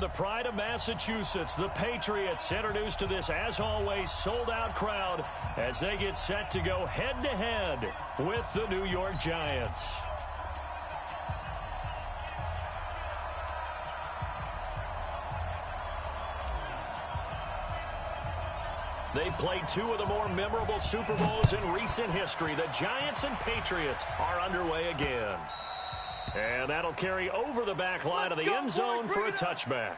the pride of Massachusetts, the Patriots, introduced to this, as always, sold-out crowd as they get set to go head-to-head with the New York Giants. They've played two of the more memorable Super Bowls in recent history. The Giants and Patriots are underway again. And that'll carry over the back line of the end zone for a touchback.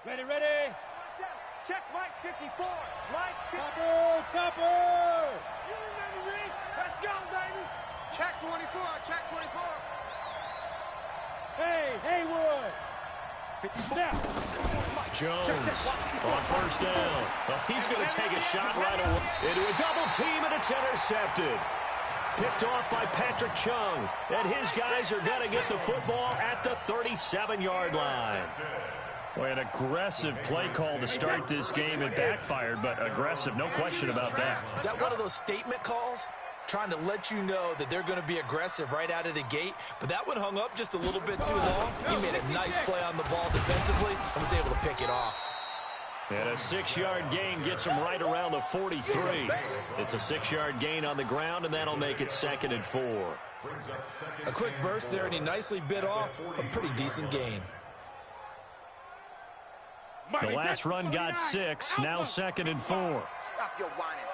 Ready, ready. Check Mike 54. Mike 54. Topper. You remember me? Let's go, baby. Check 24. Check 24. Hey, Haywood. 54. Now. Jones on first down. Well, he's going to take a shot right away into a double team, and it's intercepted. Picked off by Patrick Chung. And his guys are going to get the football at the 37-yard line. Boy, an aggressive play call to start this game. It backfired, but aggressive, no question about that. Is that one of those statement calls? Trying to let you know that they're going to be aggressive right out of the gate, but that one hung up just a little bit too long. He made a nice play on the ball defensively and was able to pick it off. And a 6-yard gain gets him right around the 43. It's a 6-yard gain on the ground, and that'll make it 2nd and 4. A quick burst there, and he nicely bit off a pretty decent gain. The last run got 6, now 2nd and 4. Stop your whining.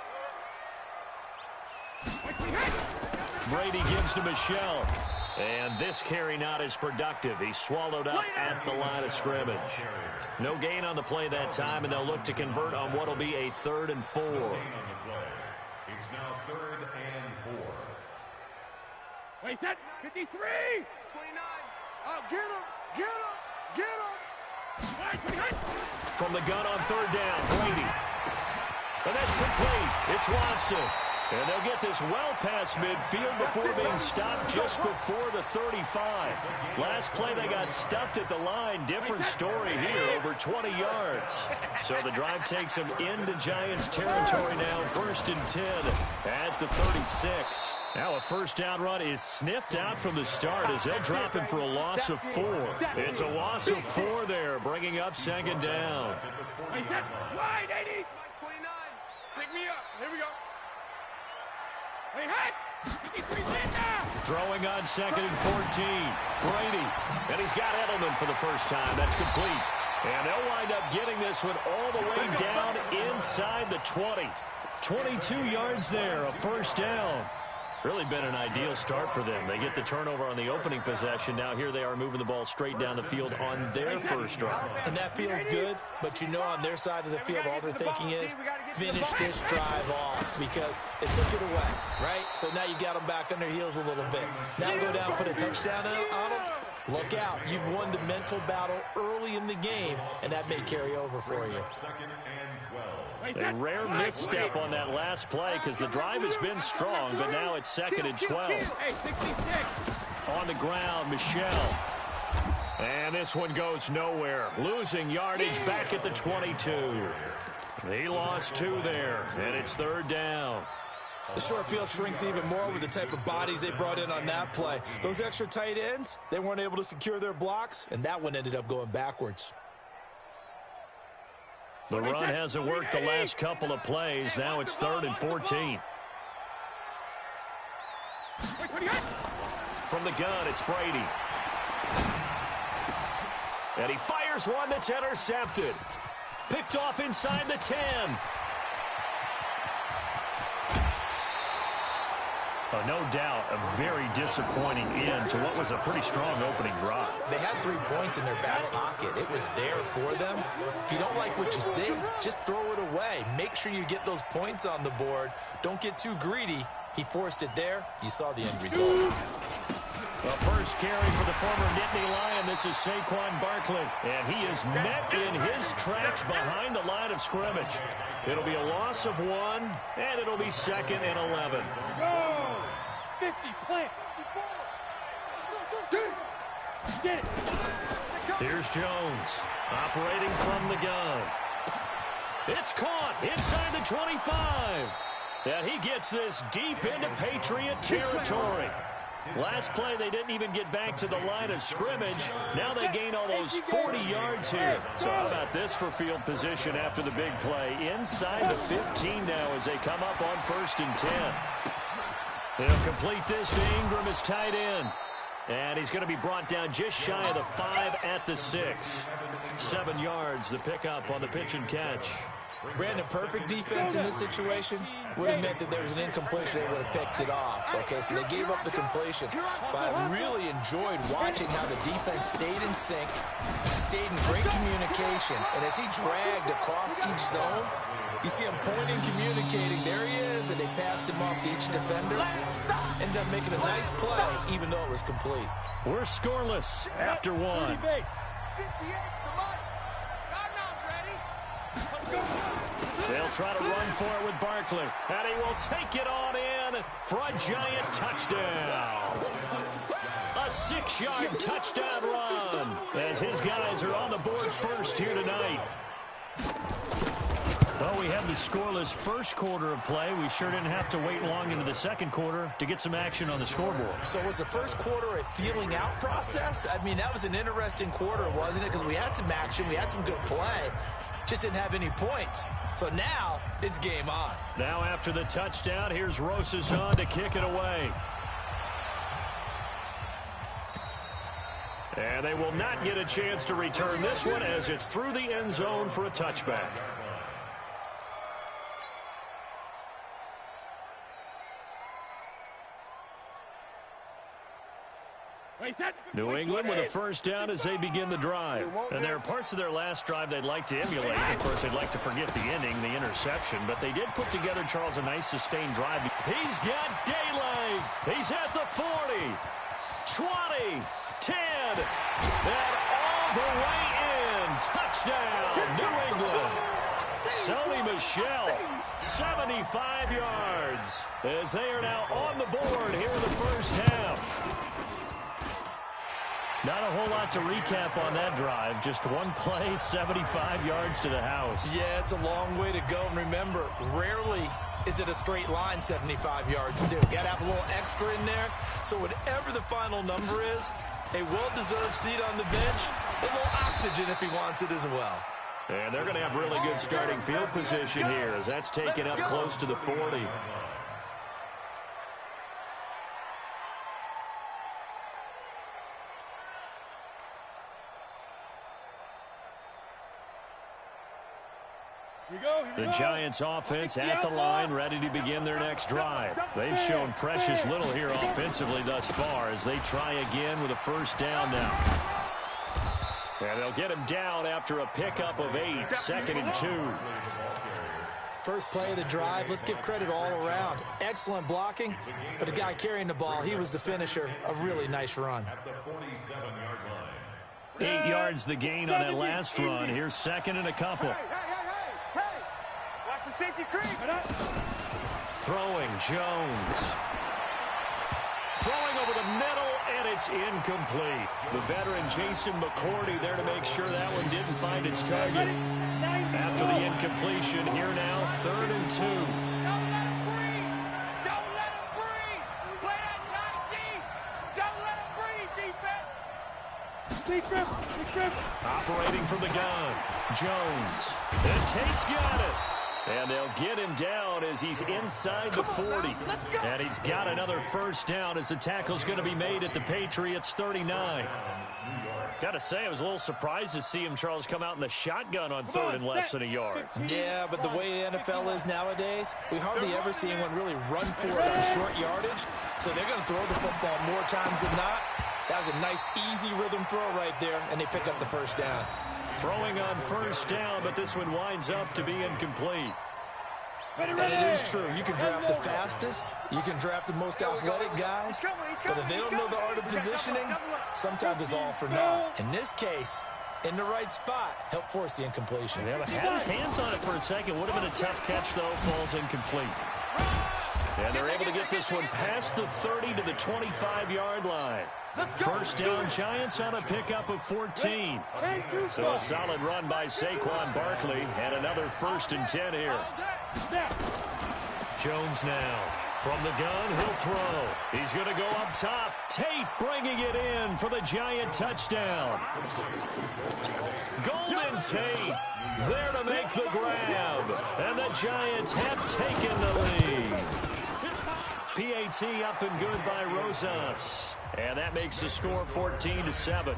Brady gives to Michelle. And this carry not as productive. He's swallowed up at the line of scrimmage. No gain on the play that time, and they'll look to convert on what will be a 3rd and 4. It's now 3rd and 4. Wait, that 53. 29. Oh, get him. Get him. Get him. From the gun on 3rd down, Brady. And that's complete. It's Watson. And they'll get this well past midfield before being stopped just before the 35. Last play, they got stuffed at the line. Different story here, over 20 yards. So the drive takes them into Giants territory now, 1st and 10 at the 36. Now a first down run is sniffed out from the start as they'll drop him for a loss of 4. It's a loss of 4 there, bringing up 2nd down. Wide, 80. 29. Pick me up. Here we go. Hey, hey. 53 now. Throwing on 2nd and 14. Brady. And he's got Edelman for the first time. That's complete. And they'll wind up getting this one all the way down inside the 20. 22 yards there, a first down. Really been an ideal start for them. They get the turnover on the opening possession. Now here they are moving the ball straight down the field on their first drive. And that feels good, but you know on their side of the field all they're thinking is finish this drive off because it took it away, right? So now you got them back on their heels a little bit. Now go down and put a touchdown on them. Look out. You've won the mental battle early in the game, and that may carry over for you. A rare misstep on that last play because the drive has been strong, but now it's 2nd and 12. Hey, 66. On the ground, Michelle. And this one goes nowhere. Losing yardage back at the 22. He lost 2 there, and it's 3rd down. The short field shrinks even more with the type of bodies they brought in on that play. Those extra tight ends, they weren't able to secure their blocks, and that one ended up going backwards. The run hasn't worked the last couple of plays. Now it's 3rd and 14. From the gun, it's Brady. And he fires one that's intercepted. Picked off inside the 10. No doubt a very disappointing end to what was a pretty strong opening drive. They had 3 points in their back pocket. It was there for them. If you don't like what you see, just throw it away. Make sure you get those points on the board. Don't get too greedy. He forced it there. You saw the end result. The first carry for the former Nittany Lion. This is Saquon Barkley. And he is met in his tracks behind the line of scrimmage. It'll be a loss of 1, and it'll be 2nd and 11. Go. 50, plant. Get it. Here's Jones, operating from the gun. It's caught inside the 25. And he gets this deep into Patriot territory. Last play, they didn't even get back to the line of scrimmage. Now they gain almost 40 yards here. So how about this for field position after the big play? Inside the 15 now as they come up on 1st and 10. They'll complete this to Ingram as tight end. And he's going to be brought down just shy of the 5 at the 6. 7 yards, the pickup on the pitch and catch. Brandon, perfect defense in this situation would have meant that there was an incompletion. They would have picked it off. Okay, so they gave up the completion. But I really enjoyed watching how the defense stayed in sync, stayed in great communication. And as he dragged across each zone, you see him pointing, communicating. There he is, and they passed him off to each defender. Ended up making a nice play, even though it was complete. We're scoreless after 1. They'll try to run for it with Barkley. And he will take it on in for a giant touchdown. A 6-yard touchdown run as his guys are on the board first here tonight. Well, we have the scoreless first quarter of play. We sure didn't have to wait long into the second quarter to get some action on the scoreboard. So was the first quarter a feeling out process? I mean, that was an interesting quarter, wasn't it? Because we had some action, we had some good play. Just didn't have any points. So now it's game on. Now after the touchdown, here's Rosas on to kick it away. And they will not get a chance to return this one as it's through the end zone for a touchback. New England with a first down as they begin the drive. And there are parts of their last drive they'd like to emulate. Of course, they'd like to forget the ending, the interception. But they did put together, Charles, a nice sustained drive. He's got daylight. He's at the 40, 20, 10, and all the way in. Touchdown, New England. Sony Michel, 75 yards, as they are now on the board here in the first half. Not a whole lot to recap on that drive. Just one play, 75 yards to the house. Yeah, it's a long way to go. And remember, rarely is it a straight line 75 yards, too. Got to have a little extra in there. So whatever the final number is, a well-deserved seat on the bench, a little oxygen if he wants it as well. And they're going to have really good starting field position here as that's taken up close to the 40. The Giants offense at the line, ready to begin their next drive. They've shown precious little here offensively thus far as they try again with a first down now. And they'll get him down after a pickup of 8, 2nd and 2. First play of the drive, let's give credit all around. Excellent blocking, but the guy carrying the ball, he was the finisher. A really nice run. 8 yards the gain on that last run. Here's 2nd and a couple. Watch the safety creep. Throwing Jones. Throwing over the middle, and it's incomplete. The veteran Jason McCourty there to make sure that one didn't find its target. After the incompletion, here now, 3rd and 2. Don't let him breathe. Don't let him breathe. Play that tight deep. Don't let him breathe, defense. Defense. Operating from the gun, Jones. And Tate's got it. And they'll get him down as he's inside the 40. And he's got another first down as the tackle's going to be made at the Patriots' 39. Got to say, I was a little surprised to see him, Charles, come out in the shotgun on 3rd and less than a yard. Yeah, but the way the NFL is nowadays, we hardly ever see anyone really run for it on short yardage. So they're going to throw the football more times than not. That was a nice, easy rhythm throw right there, and they pick up the first down. Throwing on first down, but this one winds up to be incomplete. And it is true. You can draft the fastest. You can draft the most athletic guys. But if they don't know the art of positioning, sometimes it's all for naught. In this case, in the right spot, help force the incompletion. Yeah, but had his hands on it for a second. Would have been a tough catch, though. Falls incomplete. And they're able to get this one past the 30 to the 25-yard line. First down, Giants on a pickup of 14. So a solid run by Saquon Barkley, and another 1st and 10 here. Jones now. From the gun, he'll throw. He's going to go up top. Tate bringing it in for the Giant touchdown. Golden Tate there to make the grab. And the Giants have taken the lead. PAT up and good by Rosas. And that makes the score 14-7.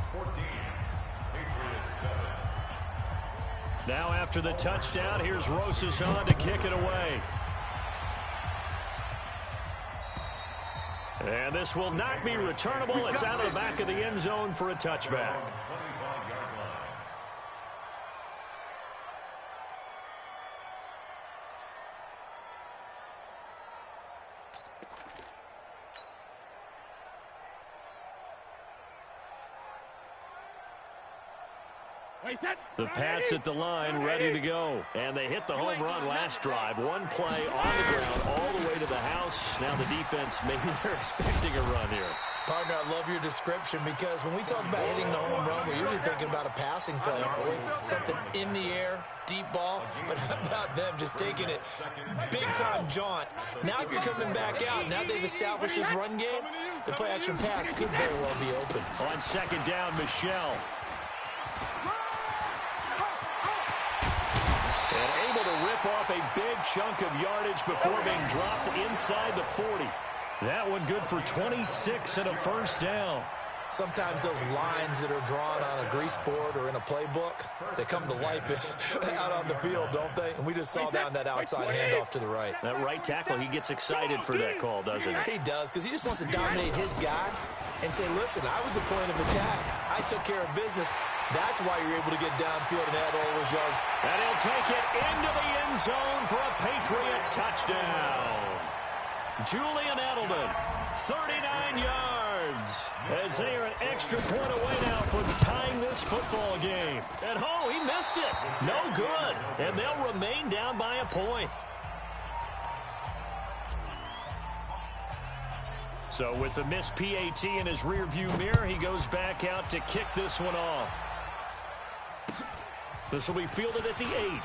Now after the touchdown, here's Rosas on to kick it away. And this will not be returnable. It's out of the back of the end zone for a touchback. The Pats at the line, ready to go. And they hit the home run last drive. One play on the ground all the way to the house. Now the defense, maybe they're expecting a run here. Partner, I love your description because when we talk about hitting the home run, we're usually thinking about a passing play, aren't we? Something in the air, deep ball. But how about them just taking it big-time jaunt? Now if you're coming back out, now they've established this run game, the play-action pass could very well be open. On second down, Michel. And able to rip off a big chunk of yardage before being dropped inside the 40. That one good for 26 and a first down. Sometimes those lines that are drawn on a grease board or in a playbook, they come to life out on the field, don't they? And we just saw down that outside handoff to the right. That right tackle, he gets excited for that call, doesn't he? He does, because he just wants to dominate his guy and say, listen, I was the point of attack. I took care of business. That's why you're able to get downfield and add all those yards. And he'll take it into the end zone for a Patriot touchdown. Julian Edelman, 39 yards, as they are an extra point away now from tying this football game. And he missed it. No good. And they'll remain down by a point. So with the missed PAT in his rearview mirror, he goes back out to kick this one off. This will be fielded at the 8.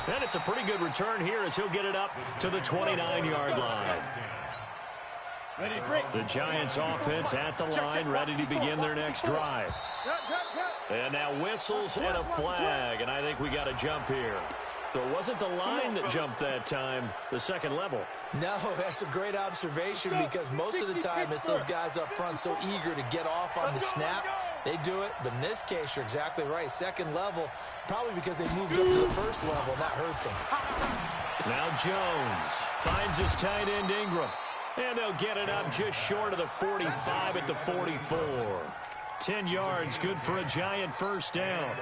And it's a pretty good return here as he'll get it up to the 29-yard line. The Giants offense at the line, ready to begin their next drive. And now whistles and a flag, and I think we got a jump here. So it wasn't the line that jumped that time, the second level. No, that's a great observation because most of the time it's those guys up front so eager to get off on the snap. They do it, but in this case, you're exactly right. Second level, probably because they moved up to the first level, and that hurts them. Now Jones finds his tight end Ingram. And they'll get it up just short of the 45 at the 44. 10 yards, good for a Giant first down.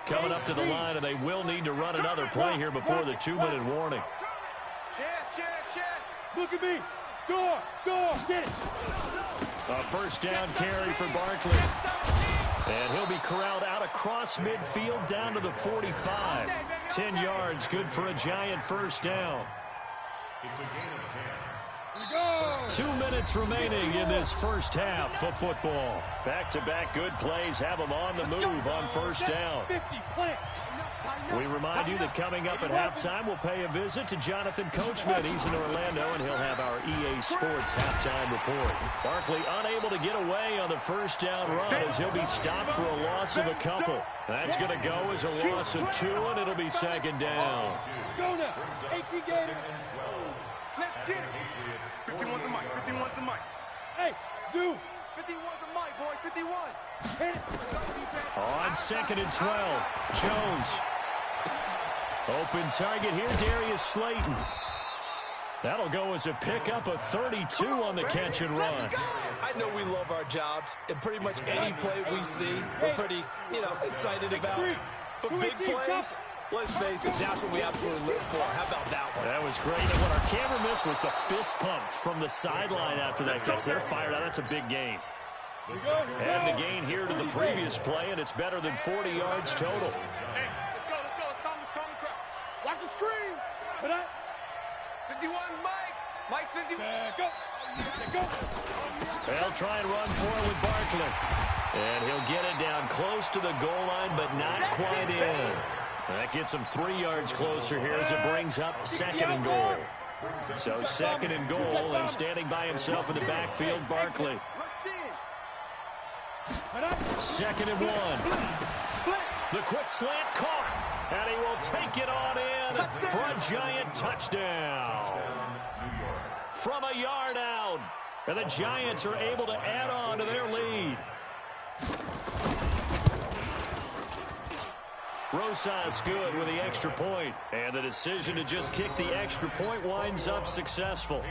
Coming up to the line, and they will need to run another play here before the 2-minute warning. Look at me. Score, get it. A first down carry for Barkley. And he'll be corralled out across midfield down to the 45. 10 yards, good for a Giant first down. It's a gain of 10. 2 minutes remaining in this first half of football. Back-to-back good plays have them on the move on first down. We remind you that coming up at halftime, we'll pay a visit to Jonathan Coachman. He's in Orlando, and he'll have our EA Sports halftime report. Barkley unable to get away on the first down run as he'll be stopped for a loss of a couple. That's going to go as a loss of 2, and it'll be second down. Go now. Let's get it. 51 the mic. 51 the mic. Hey, Zoo. 51 the mic, boy. 51. Hit it. On second and 12, Jones. Open target here, Darius Slayton. That'll go as a pickup of 32 on the catch and run. I know we love our jobs, and pretty much any play we see, we're pretty, excited about. But big plays, let's face it, that's what we absolutely live for. How about that one? That was great. And what our camera missed was the fist pump from the sideline after that catch. They're fired out. That's a big gain. And the gain here to the previous play, and it's better than 40 yards total. Hey, let's go. It's time to crouch. Watch the screen. 51, Mike. Mike 51. Go. They'll try and run for it with Barkley. And he'll get it down close to the goal line, but not quite in. That gets him 3 yards closer here as it brings up 2nd and goal. So 2nd and goal, and standing by himself in the backfield, Barkley. 2nd and 1. The quick slant caught, and he will take it on in for a giant touchdown. From a yard out, and the Giants are able to add on to their lead. Rosas good with the extra point, and the decision to just kick the extra point winds up successful.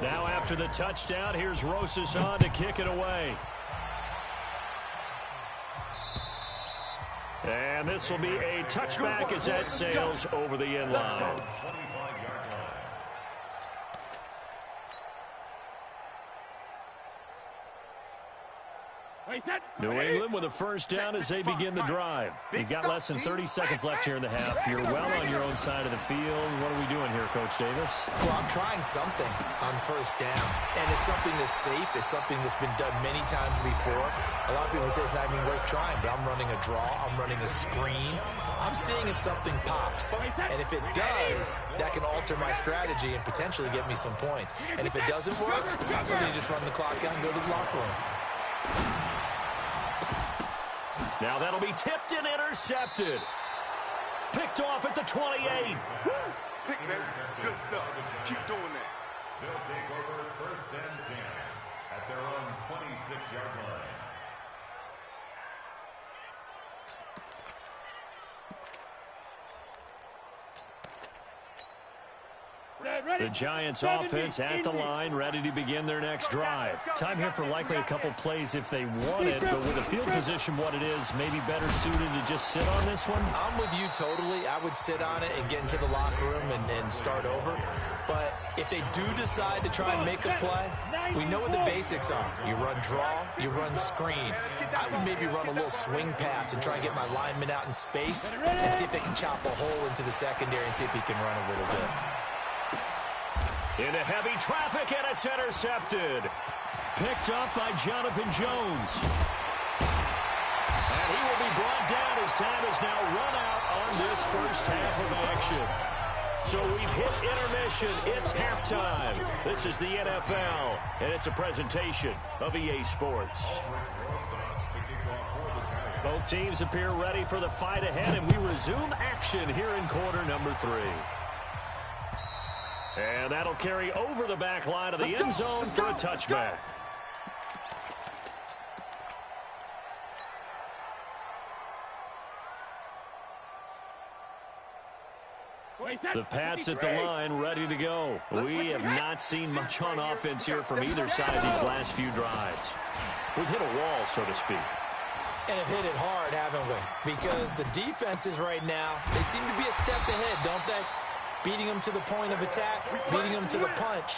Now after the touchdown, here's Rosas on to kick it away. And this will be a touchback as that sails over the end line. New England with a first down as they begin the drive. You've got less than 30 seconds left here in the half. You're well on your own side of the field. What are we doing here, Coach Davis? Well, I'm trying something on first down, and it's something that's safe. It's something that's been done many times before. A lot of people say it's not even worth trying, but I'm running a draw. I'm running a screen. I'm seeing if something pops, and if it does, that can alter my strategy and potentially get me some points. And if it doesn't work, then you just run the clock out and go to the locker room. Now that'll be tipped and intercepted. Picked off at the 28. Pick, baby. Good stuff. Keep doing that. They'll take over 1st and 10 at their own 26-yard line. The Giants offense at the line, ready to begin their next drive. Time here for likely a couple plays if they want it, but with the field position what it is, maybe better suited to just sit on this one? I'm with you totally. I would sit on it and get into the locker room and start over. But if they do decide to try and make a play, we know what the basics are. You run draw, you run screen. I would maybe run a little swing pass and try and get my lineman out in space and see if they can chop a hole into the secondary and see if he can run a little bit. Into heavy traffic, and it's intercepted. Picked up by Jonathan Jones. And he will be brought down as time is now run out on this first half of action. So we've hit intermission. It's halftime. This is the NFL, and it's a presentation of EA Sports. Both teams appear ready for the fight ahead, and we resume action here in quarter number 3. And that'll carry over the back line of the end zone for a touchback. The Pats at the line, ready to go. We have not seen much on offense here from either side these last few drives. We've hit a wall, so to speak. And have hit it hard, haven't we? Because the defenses right now, they seem to be a step ahead, don't they? Beating them to the point of attack, beating them to the punch.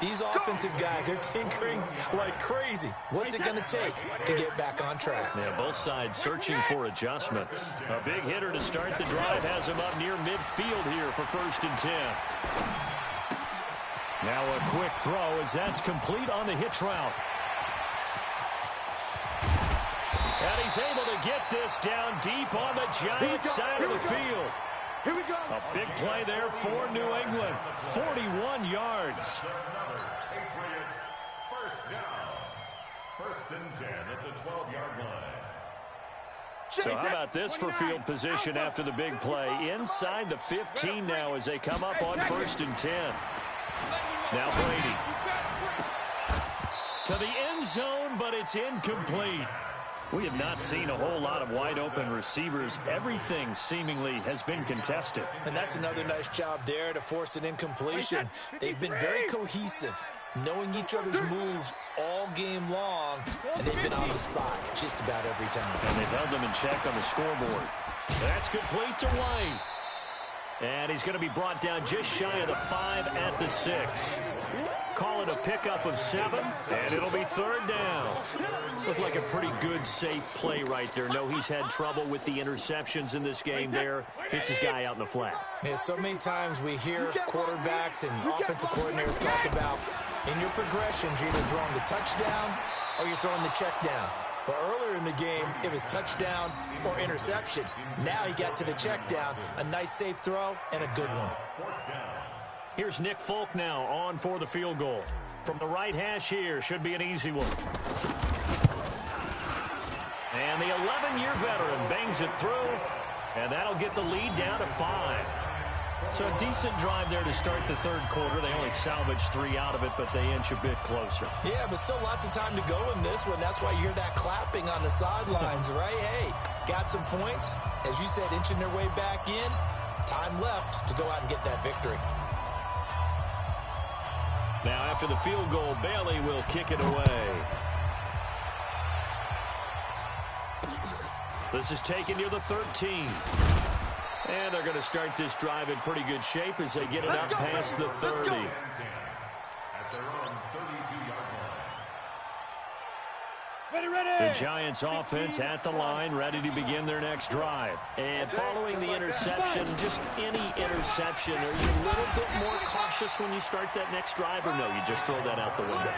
These offensive guys, they're tinkering like crazy. What's it going to take to get back on track? Yeah, both sides searching for adjustments. A big hitter to start the drive has him up near midfield here for 1st and 10. Now a quick throw as that's complete on the hitch route. And he's able to get this down deep on the Giants side of the field. Here we go. A big play there for New England. 41 yards. Patriots, first down. 1st and 10 at the 12-yard line. So how about this for field position after the big play? Inside the 15 now as they come up on 1st and 10. Now Brady. To the end zone, but it's incomplete. We have not seen a whole lot of wide-open receivers. Everything seemingly has been contested. And that's another nice job there to force an incompletion. They've been very cohesive, knowing each other's moves all game long, and they've been on the spot just about every time. And they've held them in check on the scoreboard. That's complete to White. And he's going to be brought down just shy of the 5 at the 6. Call it a pickup of 7, and it'll be 3rd down. Looked like a pretty good, safe play right there. No, he's had trouble with the interceptions in this game there. Hits his guy out in the flat. Yeah, so many times we hear quarterbacks and offensive coordinators talk about in your progressions, you're either throwing the touchdown or you're throwing the check down. But earlier in the game, it was touchdown or interception. Now he got to the check down, a nice safe throw, and a good one. Here's Nick Folk now on for the field goal. From the right hash here, should be an easy one. And the 11-year veteran bangs it through, and that'll get the lead down to 5. So a decent drive there to start the third quarter. They only salvaged 3 out of it, but they inch a bit closer. Yeah, but still lots of time to go in this one. That's why you hear that clapping on the sidelines, right? Hey, got some points. As you said, inching their way back in. Time left to go out and get that victory. Now after the field goal, Bailey will kick it away. This is taken near the 13. And they're going to start this drive in pretty good shape as they get it up past the 30. At their own 32-yard line. The Giants offense at the line, ready to begin their next drive. And following the interception, just any interception, are you a little bit more cautious when you start that next drive, or no, you just throw that out the window?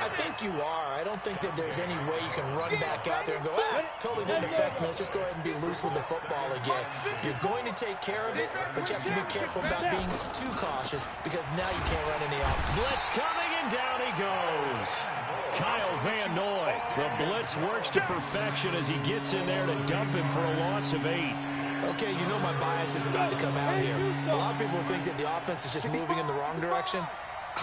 I think you are. I don't think that there's any way you can run back out there and go, totally didn't affect me. Let's just go ahead and be loose with the football again. You're going to take care of it, but you have to be careful about being too cautious because now you can't run any off. Blitz coming, and down he goes. Kyle Van Noy. The blitz works to perfection as he gets in there to dump him for a loss of 8. Okay, you know my bias is about to come out here. A lot of people think that the offense is just moving in the wrong direction.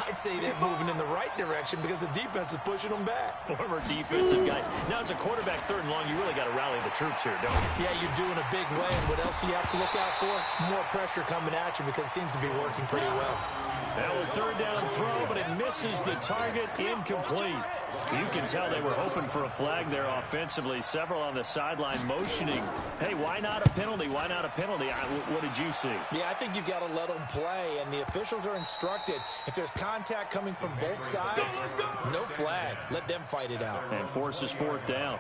I'd say they're moving in the right direction because the defense is pushing them back. Former defensive guy. Now, as a quarterback, 3rd and long, you really got to rally the troops here, don't you? Yeah, you're doing a big way. And what else do you have to look out for? More pressure coming at you because it seems to be working pretty well. Now a 3rd down throw, but it misses the target, incomplete. You can tell they were hoping for a flag there offensively. Several on the sideline motioning. Hey, why not a penalty? Why not a penalty? What did you see? Yeah, I think you've got to let them play, and the officials are instructed. If there's contact coming from both sides, no flag. Let them fight it out. And forces 4th down.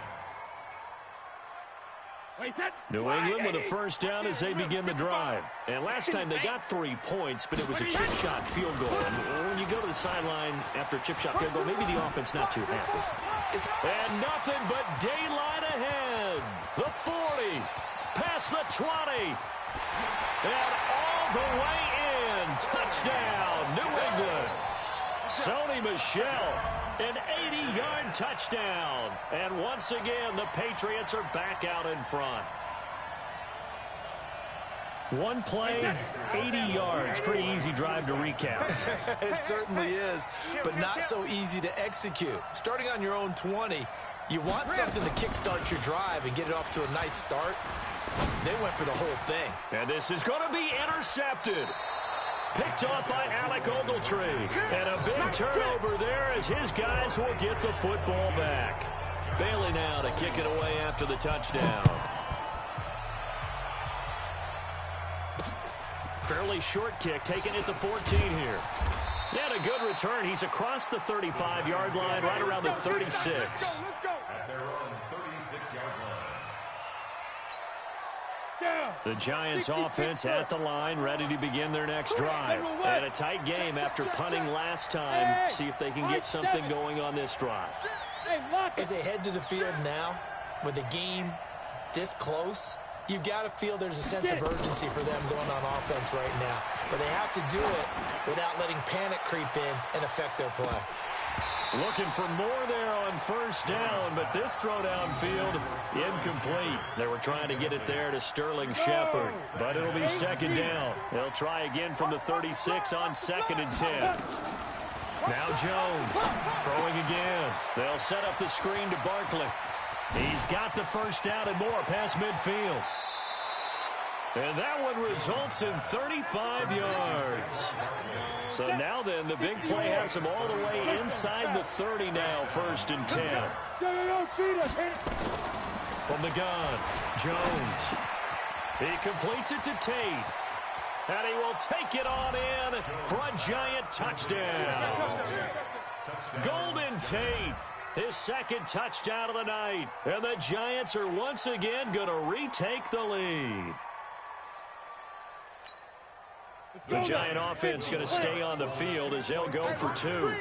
New England with a 1st down as they begin the drive. And last time they got 3 points, but it was a chip shot field goal. And when you go to the sideline after a chip shot field goal, maybe the offense not too happy. And nothing but daylight ahead. The 40, past the 20, and all the way in. Touchdown, New England. Sony Michel, an 80-yard touchdown. And once again, the Patriots are back out in front. One play, 80 yards. Pretty easy drive to recap. It certainly is, but not so easy to execute. Starting on your own 20, you want something to kickstart your drive and get it off to a nice start. They went for the whole thing. And this is going to be intercepted. Picked off by Alec Ogletree. And a big turnover there as his guys will get the football back. Bailey now to kick it away after the touchdown. Fairly short kick, taken at the 14 here. Yeah, a good return. He's across the 35-yard line, right around the 36. At their own 36-yard line. The Giants offense at the line, ready to begin their next drive. And a tight game after punting last time. See if they can get something going on this drive. As they head to the field now, with the game this close, you've got to feel there's a sense of urgency for them going on offense right now. But they have to do it without letting panic creep in and affect their play. Looking for more there on 1st down, but this throw downfield, incomplete. They were trying to get it there to Sterling Shepard, but it'll be 2nd down. They'll try again from the 36 on 2nd and 10. Now Jones throwing again. They'll set up the screen to Barkley. He's got the 1st down and more past midfield. And that one results in 35 yards. So now then, the big play has him all the way inside the 30 now, 1st and 10. From the gun, Jones. He completes it to Tate. And he will take it on in for a Giant touchdown. Golden Tate His second touchdown of the night. And the Giants are once again going to retake the lead. The Giant offense going to stay on the field as they'll go for two.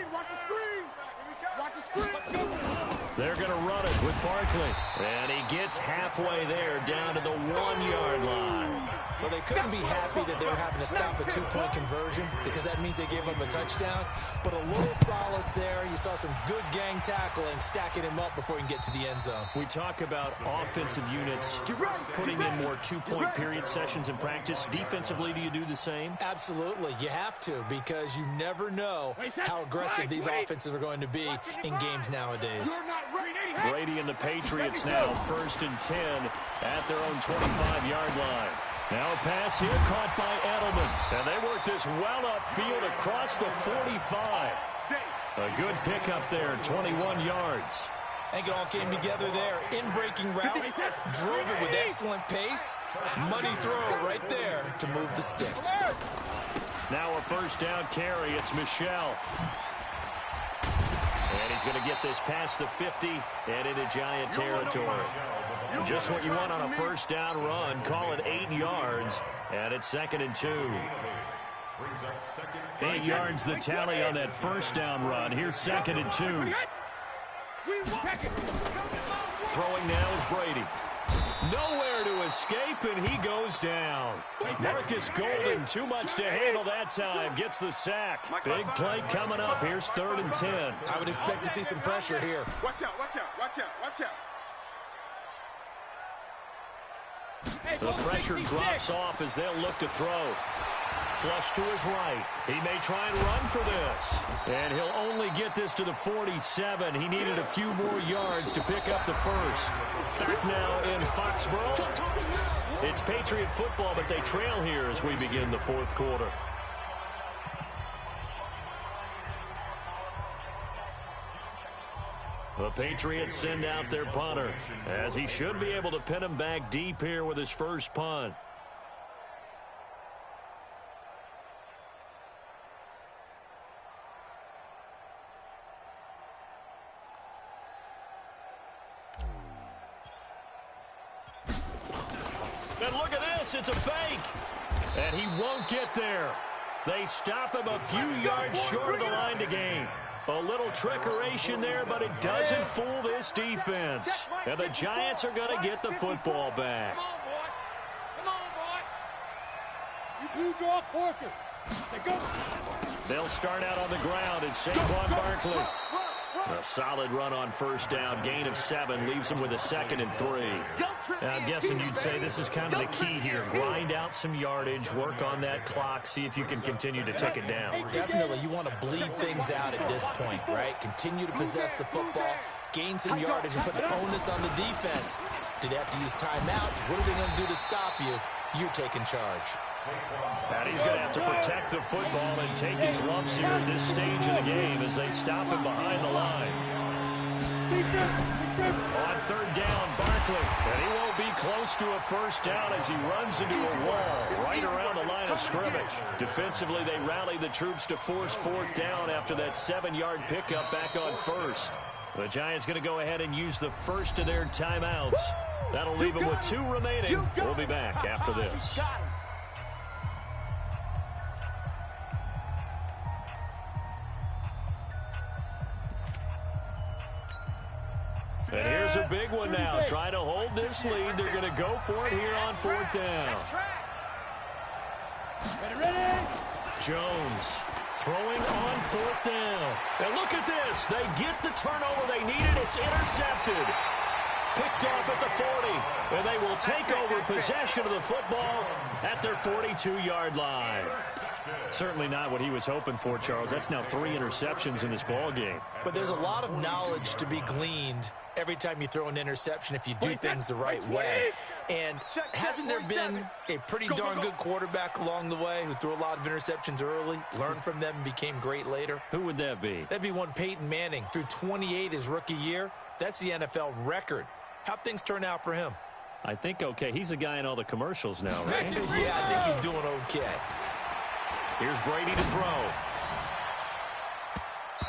They're going to run it with Barkley. And he gets halfway there down to the 1-yard line. Well, they couldn't be happy that they were having to stop a two-point conversion because that means they gave up a touchdown. But a little solace there. You saw some good gang tackling, stacking him up before he can get to the end zone. We talk about offensive units putting in more two-point period sessions in practice. Defensively, do you do the same? Absolutely. You have to because you never know how aggressive these offenses are going to be in games nowadays. Brady and the Patriots now 1st and 10 at their own 25-yard line. Now a pass here caught by Edelman. And they work this well upfield across the 45. A good pickup there, 21 yards. I think it all came together there. In-breaking route, drove it with excellent pace. Money throw right there to move the sticks. Now a first down carry. It's Michel. And he's going to get this past the 50 and into Giant territory. Just what you want on a first down run. Call it 8 yards. And it's 2nd and 2. 8 yards the tally on that first down run. Here's 2nd and 2. Throwing now is Brady. Nowhere to escape, and he goes down. Marcus Golden, too much to handle that time. Gets the sack. Big play coming up. Here's 3rd and 10. I would expect to see some pressure here. Watch out, watch out, watch out, watch out. The pressure drops off as they'll look to throw. Flush to his right. He may try and run for this. And he'll only get this to the 47. He needed a few more yards to pick up the first. Back now in Foxborough. It's Patriot football, but they trail here as we begin the 4th quarter. The Patriots send out their punter, as he should be able to pin him back deep here with his first punt. And look at this, it's a fake. And he won't get there. They stop him a few yards short of the line to gain. A little trickeration there, but it doesn't fool this defense. And the Giants are going to get the football back. Come on, boy. Come on, boy. You draw Corkins. They'll start out on the ground. It's Saquon Barkley. A solid run on first down. Gain of 7 leaves them with a 2nd and 3. I'm guessing you'd say this is kind of the key here. Grind out some yardage, work on that clock, see if you can continue to take it down. Definitely, you want to bleed things out at this point, right? Continue to possess the football, gain some yardage, and put the onus on the defense. Do they have to use timeouts? What are they going to do to stop you? You're taking charge. And he's going to have to protect the football and take his lumps here at this stage of the game as they stop him behind the line. On 3rd down, Barkley. And he won't be close to a first down as he runs into a wall right around the line of scrimmage. Defensively, they rally the troops to force 4th down after that 7-yard pickup back on 1st. The Giants going to go ahead and use the first of their timeouts. That'll leave them with 2 remaining. We'll be back after this. And here's a big one now. Trying to hold this lead. They're going to go for it here on 4th down. Jones throwing on 4th down. And look at this. They get the turnover they needed. It's intercepted. Picked off at the 40. And they will take over possession of the football at their 42-yard line. Certainly not what he was hoping for, Charles. That's now 3 interceptions in this ball game. But there's a lot of knowledge to be gleaned every time you throw an interception if you do things the right way. And hasn't there been a pretty darn good quarterback along the way who threw a lot of interceptions early, learned from them, and became great later? Who would that be? That'd be one Peyton Manning. Threw 28 his rookie year. That's the NFL record. How'd things turn out for him? I think okay. He's a guy in all the commercials now, right? Yeah, I think he's doing okay. Here's Brady to throw.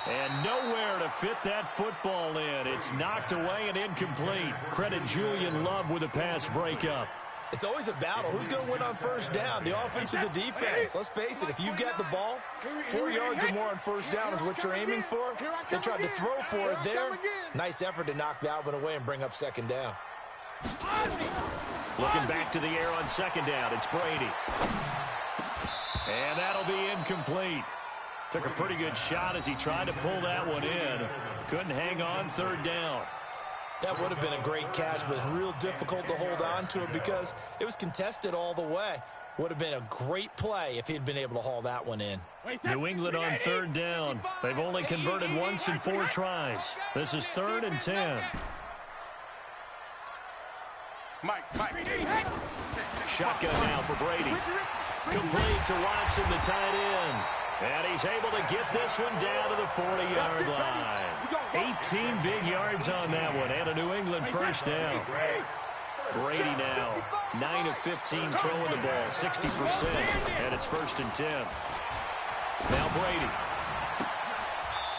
And nowhere to fit that football in. It's knocked away and incomplete. Credit Julian Love with a pass breakup. It's always a battle. Who's going to win on first down, the offense or the defense? Let's face it, if you've got the ball, 4 yards or more on first down is what you're aiming for. They tried to throw for it there. Nice effort to knock that one away and bring up second down. Looking back to the air on second down, it's Brady. And that'll be incomplete. Took a pretty good shot as he tried to pull that one in. Couldn't hang on third down. That would have been a great catch, but it's real difficult to hold on to it because it was contested all the way. Would have been a great play if he'd been able to haul that one in. New England on third down. They've only converted once in 4 tries. This is 3rd and 10. Mike. Shotgun now for Brady. Complete to Watson, the tight end. And he's able to get this one down to the 40-yard line. 18 big yards on that one, and a New England first down. Brady now, 9 of 15 throwing the ball, 60%, and it's 1st and 10. Now Brady.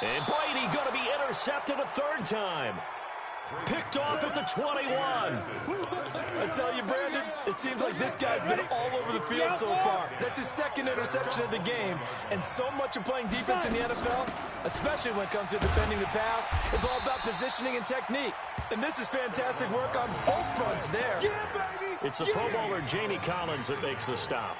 And Brady going to be intercepted a 3rd time. Picked off at the 21. I tell you, Brandon, it seems like this guy's been all over the field so far. That's his 2nd interception of the game. And so much of playing defense in the NFL, especially when it comes to defending the pass, is all about positioning and technique. And this is fantastic work on both fronts there. It's the Pro Bowler Jamie Collins that makes the stop.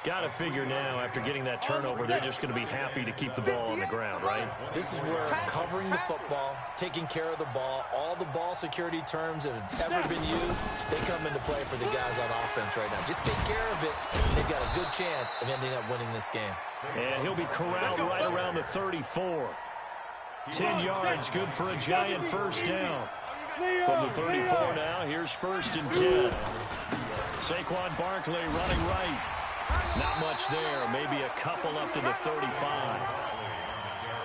Got to figure now, after getting that turnover, they're just going to be happy to keep the ball on the ground, right? This is where covering the football, taking care of the ball, all the ball security terms that have ever been used, they come into play for the guys on offense right now. Just take care of it, and they've got a good chance of ending up winning this game. And he'll be corralled right around the 34. 10 yards, good for a giant first down. From the 34 now, here's 1st and 10. Saquon Barkley running right. Not much there, maybe a couple up to the 35.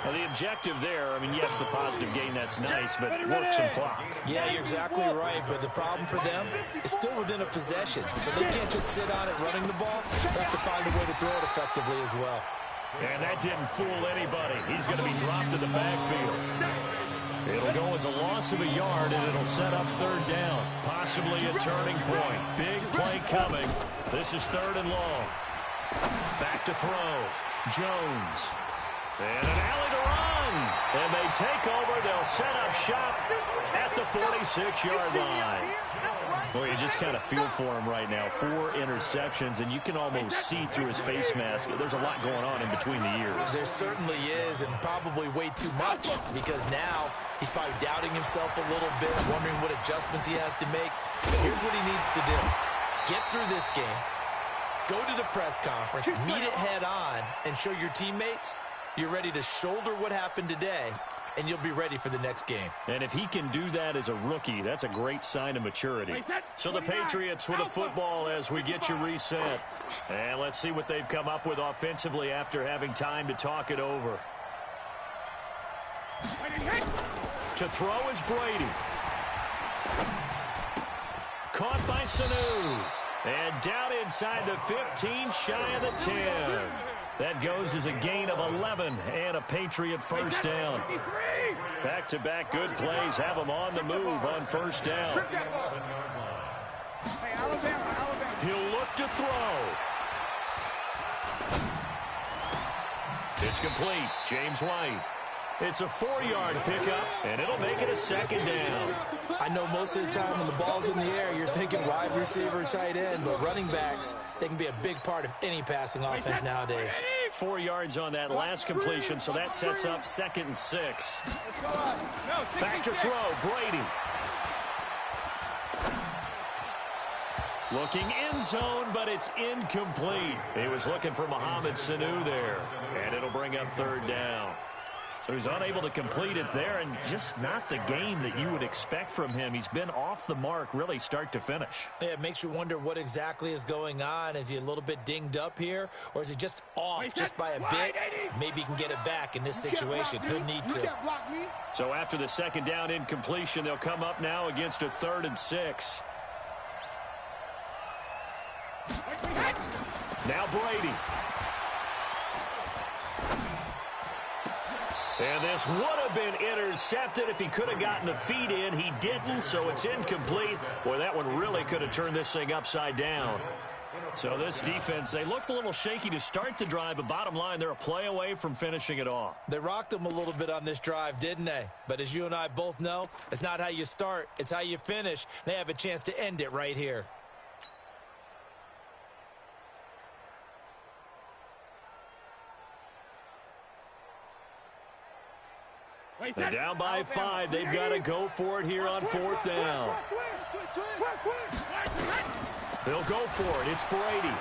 Now the objective there, I mean, yes, the positive gain, that's nice, but work some clock. Yeah, you're exactly right, but the problem for them is still within a possession, so they can't just sit on it running the ball. They have to find a way to throw it effectively as well. And that didn't fool anybody. He's going to be dropped in the backfield. It'll go as a loss of a yard, and it'll set up 3rd down. Possibly a turning point. Big play coming. This is 3rd and long. Back to throw. Jones. And an alley to run. And they take over. They'll set up shop at the 46-yard line. Boy, you just kind of feel for him right now. 4 interceptions, and you can almost see through his face mask. There's a lot going on in between the ears. There certainly is, and probably way too much, because now he's probably doubting himself a little bit, wondering what adjustments he has to make. But here's what he needs to do. Get through this game, go to the press conference, meet it head on, and show your teammates you're ready to shoulder what happened today, and you'll be ready for the next game. And if he can do that as a rookie, that's a great sign of maturity. So the Patriots with a football as we get you reset. And let's see what they've come up with offensively after having time to talk it over. To throw is Brady. Caught by Sanu. And down inside the 15, shy of the 10. That goes as a gain of 11 and a Patriot first down. Back-to-back good plays have them on the move on first down. He'll look to throw. It's complete. James White. It's a 4-yard pickup, and it'll make it a 2nd down. I know most of the time when the ball's in the air, you're thinking wide receiver, tight end, but running backs, they can be a big part of any passing offense nowadays. 4 yards on that last completion, so that sets up 2nd and 6. Back to throw, Brady. Looking end zone, but it's incomplete. He was looking for Mohamed Sanu there, and it'll bring up 3rd down. So he's unable to complete it there, and just not the game that you would expect from him. He's been off the mark, really, start to finish. Yeah, it makes you wonder what exactly is going on. Is he a little bit dinged up here, or is he just off just by a bit? Maybe he can get it back in this situation. He'll need to. So after the 2nd down incompletion, they'll come up now against a 3rd and 6. Now Brady. And this would have been intercepted if he could have gotten the feet in. He didn't, so it's incomplete. Boy, that one really could have turned this thing upside down. So this defense, they looked a little shaky to start the drive, but bottom line, they're a play away from finishing it off. They rocked them a little bit on this drive, didn't they? But as you and I both know, it's not how you start, it's how you finish. They have a chance to end it right here. They're down by 5. They've got to go for it here on 4th down. They'll go for it. It's Brady.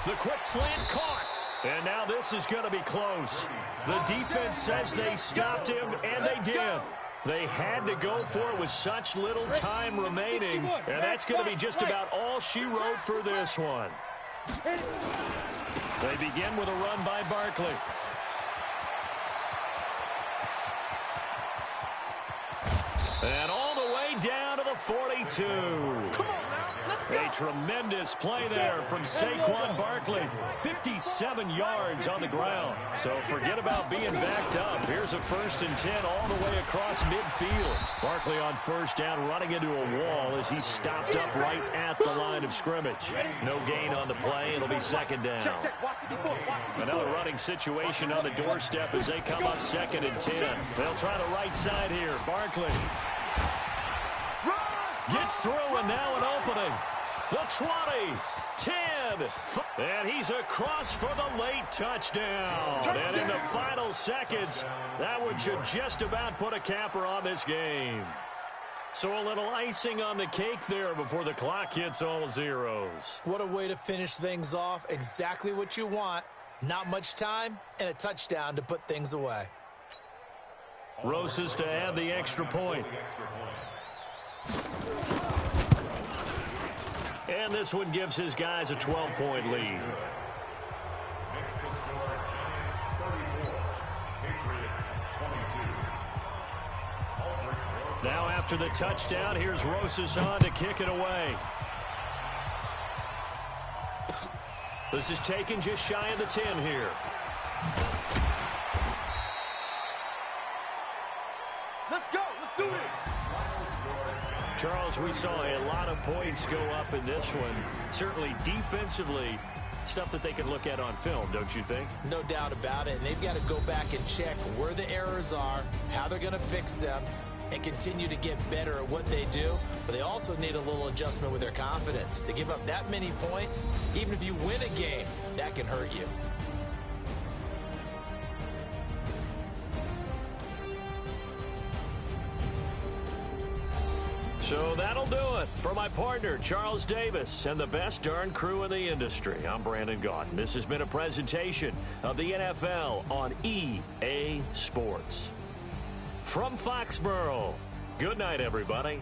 The quick slant caught. And now this is going to be close. The defense says they stopped him, and they did. They had to go for it with such little time remaining. And that's going to be just about all she wrote for this one. They begin with a run by Barkley. And all the way down to the 42. Come on now, let's go. A tremendous play there from Saquon Barkley. 57 yards on the ground. So forget about being backed up. Here's a 1st and 10 all the way across midfield. Barkley on 1st down, running into a wall as he's stopped up right at the line of scrimmage. No gain on the play. It'll be 2nd down. Another running situation on the doorstep as they come up 2nd and 10. They'll try the right side here. Barkley gets through, and now an opening. The 20, 10, and he's across for the late touchdown. And in the final seconds, that one should just about put a capper on this game. So a little icing on the cake there before the clock hits all zeros. What a way to finish things off. Exactly what you want. Not much time and a touchdown to put things away. Rosas to add the extra point. And this one gives his guys a 12-point lead. Next to score, Giants 34, Patriots 22. Now after the touchdown, here's Rosas on to kick it away. This is taken just shy of the 10 here. Let's go. Let's do this. Charles, we saw a lot of points go up in this one. Certainly defensively, stuff that they can look at on film, don't you think? No doubt about it. And they've got to go back and check where the errors are, how they're going to fix them, and continue to get better at what they do. But they also need a little adjustment with their confidence. To give up that many points, even if you win a game, that can hurt you. So that'll do it. For my partner, Charles Davis, and the best darn crew in the industry, I'm Brandon Gaudin. This has been a presentation of the NFL on EA Sports. From Foxborough, good night, everybody.